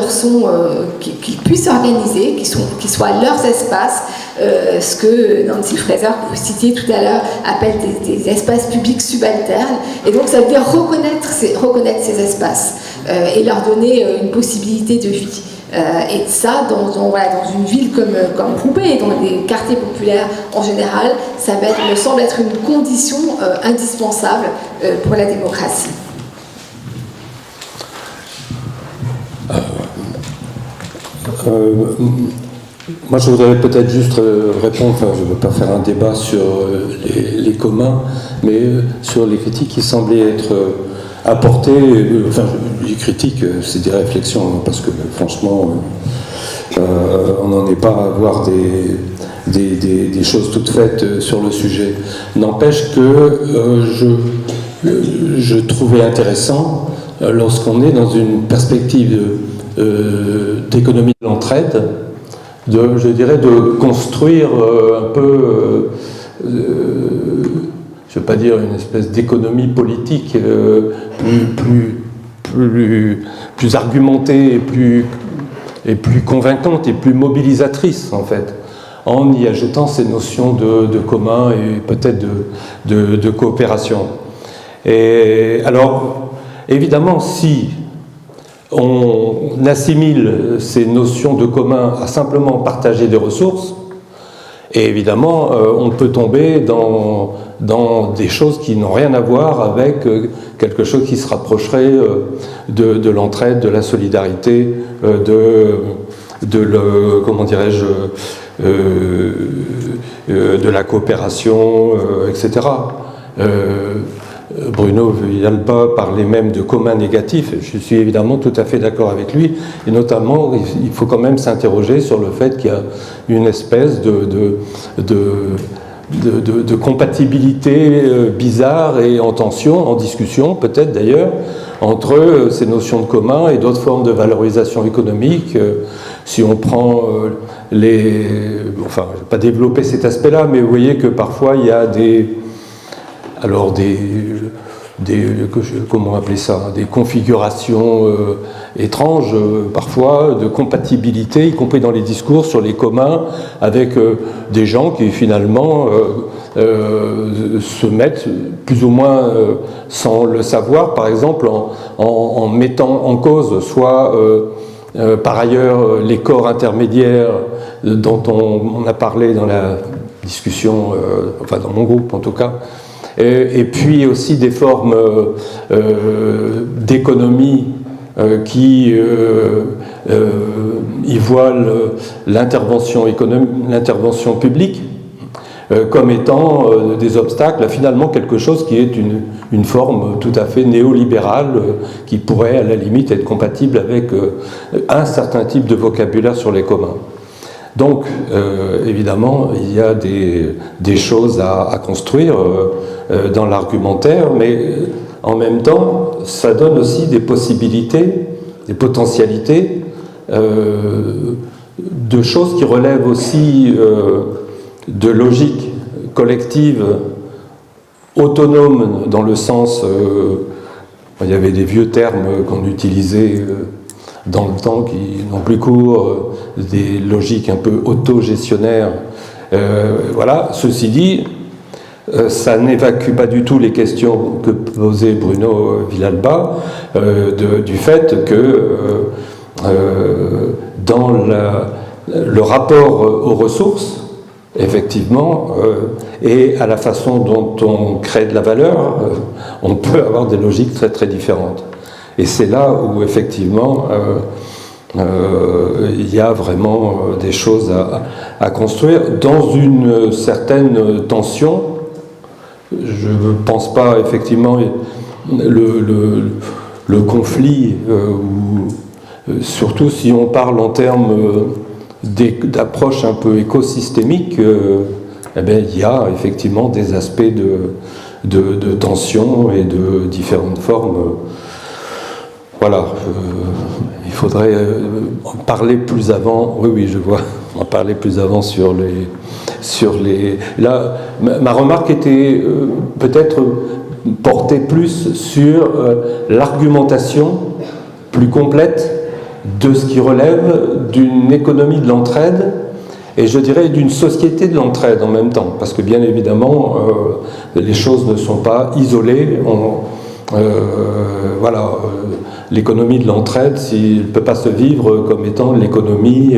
puissent organiser, qui soient leurs espaces, ce que Nancy Fraser, que vous citiez tout à l'heure, appelle des espaces publics subalternes. Et donc ça veut dire reconnaître ces espaces et leur donner une possibilité de vie. Et ça, dans une ville comme Roubaix et dans les quartiers populaires en général, ça me semble être une condition indispensable pour la démocratie. Moi, je voudrais peut-être juste répondre, je ne veux pas faire un débat sur les communs, mais sur les critiques qui semblaient être apportées, les critiques, c'est des réflexions, parce que franchement, on n'en est pas à avoir des choses toutes faites sur le sujet. N'empêche que je trouvais intéressant, lorsqu'on est dans une perspective d'économie de l'entraide, je dirais de construire un peu, je ne veux pas dire une espèce d'économie politique plus argumentée et plus convaincante et plus mobilisatrice en fait, en y ajoutant ces notions de commun et peut-être de coopération. Et alors, évidemment, si on assimile ces notions de commun à simplement partager des ressources, et évidemment, on peut tomber dans des choses qui n'ont rien à voir avec quelque chose qui se rapprocherait de l'entraide, de la solidarité, comment dirais-je, de la coopération, etc. Bruno Villalba parlait même de commun négatif. Je suis évidemment tout à fait d'accord avec lui. Et notamment, il faut quand même s'interroger sur le fait qu'il y a une espèce de compatibilité bizarre et en tension, en discussion peut-être d'ailleurs, entre ces notions de commun et d'autres formes de valorisation économique. Si on prend enfin, je ne vais pas développer cet aspect-là, mais vous voyez que parfois il y a comment appeler ça, des configurations étranges, parfois, de compatibilité, y compris dans les discours sur les communs, avec des gens qui finalement se mettent plus ou moins sans le savoir, par exemple, en mettant en cause soit par ailleurs les corps intermédiaires dont on a parlé dans la discussion, enfin dans mon groupe en tout cas, et puis aussi des formes d'économie qui y voient l'intervention publique comme étant des obstacles à finalement quelque chose qui est une forme tout à fait néolibérale qui pourrait à la limite être compatible avec un certain type de vocabulaire sur les communs. Donc, évidemment, il y a des choses à construire dans l'argumentaire, mais en même temps, ça donne aussi des possibilités, des potentialités de choses qui relèvent aussi de logique collective, autonome dans le sens... il y avait des vieux termes qu'on utilisait... dans le temps qui n'ont plus cours, des logiques un peu autogestionnaires. Voilà, ceci dit, ça n'évacue pas du tout les questions que posait Bruno Villalba du fait que dans le rapport aux ressources, effectivement, et à la façon dont on crée de la valeur, on peut avoir des logiques très très différentes. Et c'est là où, effectivement, il y a vraiment des choses à construire dans une certaine tension. Je ne pense pas, effectivement, le conflit, surtout si on parle en termes d'approche un peu écosystémique, eh bien, il y a effectivement des aspects de tension et de différentes formes. Voilà, il faudrait en parler plus avant. Oui, je vois, en parler plus avant sur les... Là, ma remarque était peut-être portée plus sur l'argumentation plus complète de ce qui relève d'une économie de l'entraide et je dirais d'une société de l'entraide en même temps, parce que bien évidemment, les choses ne sont pas isolées. Voilà, l'économie de l'entraide, elle ne peut pas se vivre comme étant l'économie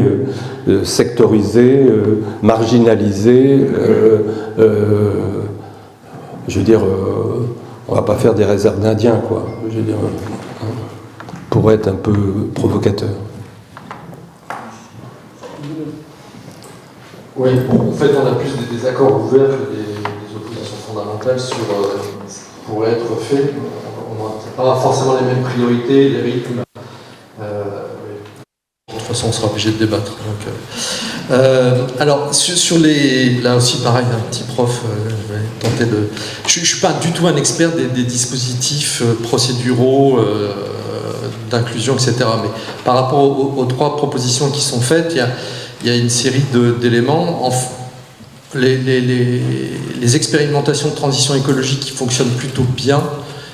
sectorisée, marginalisée. Je veux dire, on ne va pas faire des réserves d'Indiens, quoi. Je veux dire, pour être un peu provocateur. Oui, en fait, on a plus des désaccords ouverts que des oppositions fondamentales sur ce qui pourrait être fait. On n'a pas forcément les mêmes priorités, les rythmes. De toute façon, on sera obligé de débattre. Donc, alors, sur les... Là aussi, pareil, un petit prof, je vais tenter de... Je ne suis pas du tout un expert des dispositifs procéduraux d'inclusion, etc. Mais par rapport aux trois propositions qui sont faites, il y a une série d'éléments. Les expérimentations de transition écologique qui fonctionnent plutôt bien,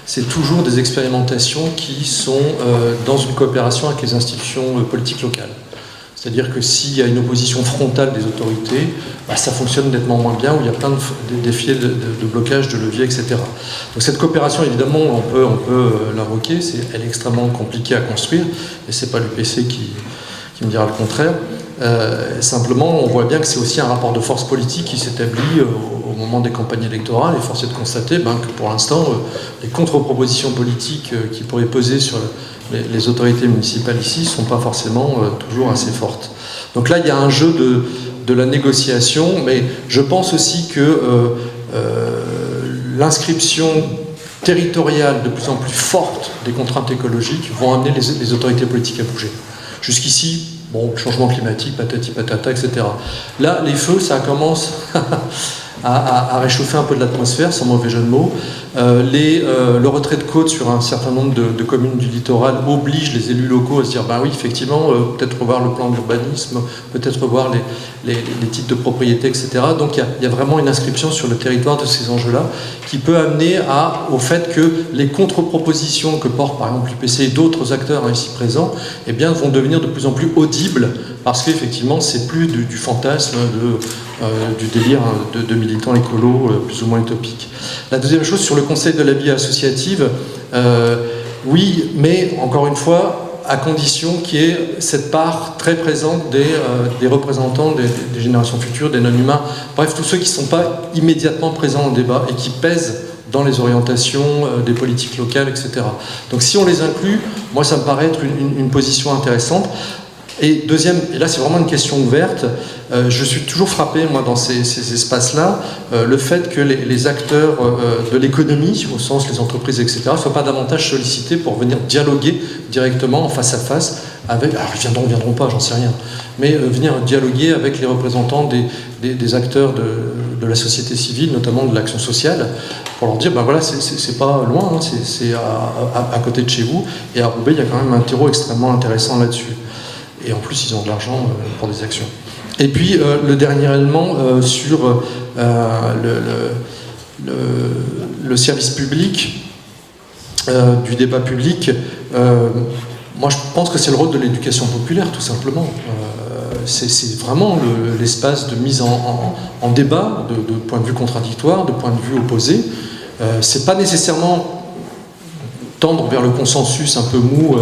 c'est toujours des expérimentations qui sont dans une coopération avec les institutions politiques locales. C'est-à-dire que s'il y a une opposition frontale des autorités, ça fonctionne nettement moins bien, où il y a plein de défis de blocage, de leviers, etc. Donc cette coopération, évidemment, on peut l'invoquer, elle est extrêmement compliquée à construire, et c'est pas l'UPC qui me dira le contraire. Simplement, on voit bien que c'est aussi un rapport de force politique qui s'établit au moment des campagnes électorales, et force est de constater que pour l'instant, les contre-propositions politiques qui pourraient peser sur les autorités municipales ici ne sont pas forcément toujours assez fortes. Donc là, il y a un jeu de la négociation, mais je pense aussi que l'inscription territoriale de plus en plus forte des contraintes écologiques vont amener les autorités politiques à bouger. Jusqu'ici, bon, changement climatique, patati patata, etc. Là, les feux, ça commence à réchauffer un peu de l'atmosphère, sans mauvais jeu de mots. Le retrait de côte sur un certain nombre de communes du littoral oblige les élus locaux à se dire ben oui, effectivement, peut-être revoir le plan d'urbanisme, peut-être revoir les titres de propriété, etc. Donc il y a vraiment une inscription sur le territoire de ces enjeux-là qui peut amener au fait que les contre-propositions que portent par exemple l'UPC et d'autres acteurs ici présents eh bien, vont devenir de plus en plus audibles parce qu'effectivement, c'est plus du fantasme, du délire de militants écolos plus ou moins utopiques. La deuxième chose, sur le conseil de la vie associative, oui, mais encore une fois, à condition qu'il y ait cette part très présente des représentants des générations futures, des non-humains, bref, tous ceux qui ne sont pas immédiatement présents au débat et qui pèsent dans les orientations des politiques locales, etc. Donc si on les inclut, moi ça me paraît être une position intéressante. Et deuxième, et là c'est vraiment une question ouverte, je suis toujours frappé, moi, dans ces espaces-là, le fait que les acteurs de l'économie, au sens les entreprises, etc., ne soient pas davantage sollicités pour venir dialoguer directement, en face à face, avec, alors ils viendront pas, j'en sais rien, mais venir dialoguer avec les représentants des acteurs de la société civile, notamment de l'action sociale, pour leur dire, ben voilà, c'est pas loin, hein, c'est à côté de chez vous, et à Roubaix, il y a quand même un terreau extrêmement intéressant là-dessus. Et en plus, ils ont de l'argent pour des actions. Et puis, le dernier élément sur le service public, du débat public, moi je pense que c'est le rôle de l'éducation populaire, tout simplement. C'est vraiment l'espace de mise en débat, de points de vue contradictoires, de points de vue opposés. C'est pas nécessairement tendre vers le consensus un peu mou,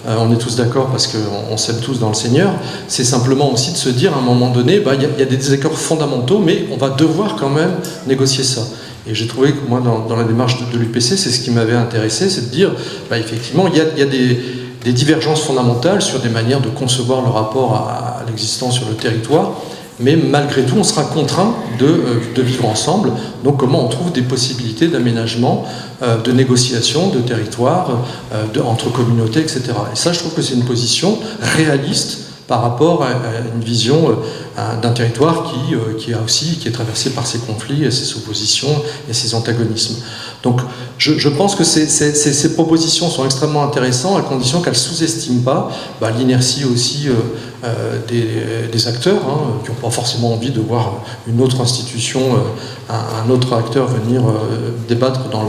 on est tous d'accord parce qu'on s'aime tous dans le Seigneur, c'est simplement aussi de se dire à un moment donné, il y a des désaccords fondamentaux, mais on va devoir quand même négocier ça. Et j'ai trouvé que moi, dans la démarche de l'UPC, c'est ce qui m'avait intéressé, c'est de dire, effectivement, il y a des divergences fondamentales sur des manières de concevoir le rapport à l'existence sur le territoire, mais malgré tout, on sera contraint de vivre ensemble. Donc comment on trouve des possibilités d'aménagement, de négociation, de territoire, entre communautés, etc. Et ça, je trouve que c'est une position réaliste par rapport à une vision d'un territoire qui est traversé par ses conflits, et ses oppositions et ses antagonismes. Donc je pense que ces propositions sont extrêmement intéressantes à condition qu'elles ne sous-estiment pas l'inertie aussi des acteurs qui n'ont pas forcément envie de voir une autre institution, un autre acteur venir débattre dans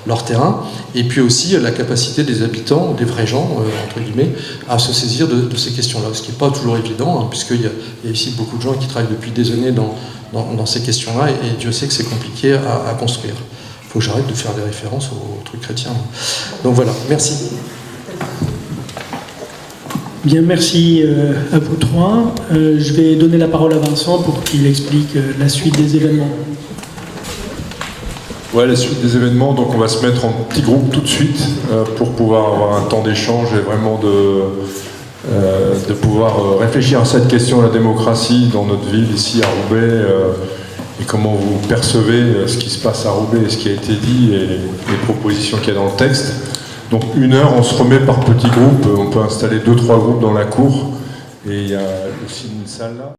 leur terrain, et puis aussi la capacité des habitants, des vrais gens, entre guillemets, à se saisir de ces questions-là, ce qui n'est pas toujours évident, puisqu'il y a ici beaucoup de gens qui travaillent depuis des années dans ces questions-là, et Dieu sait que c'est compliqué à construire. Il faut que j'arrête de faire des références aux trucs chrétiens. Donc voilà, merci. Bien, merci à vous trois. Je vais donner la parole à Vincent pour qu'il explique la suite des événements. Ouais, la suite des événements, donc on va se mettre en petits groupes tout de suite pour pouvoir avoir un temps d'échange et vraiment de pouvoir réfléchir à cette question de la démocratie dans notre ville, ici à Roubaix, et comment vous percevez ce qui se passe à Roubaix, ce qui a été dit et les propositions qu'il y a dans le texte. Donc 1 heure, on se remet par petits groupes, on peut installer 2-3 groupes dans la cour, et il y a aussi une salle là.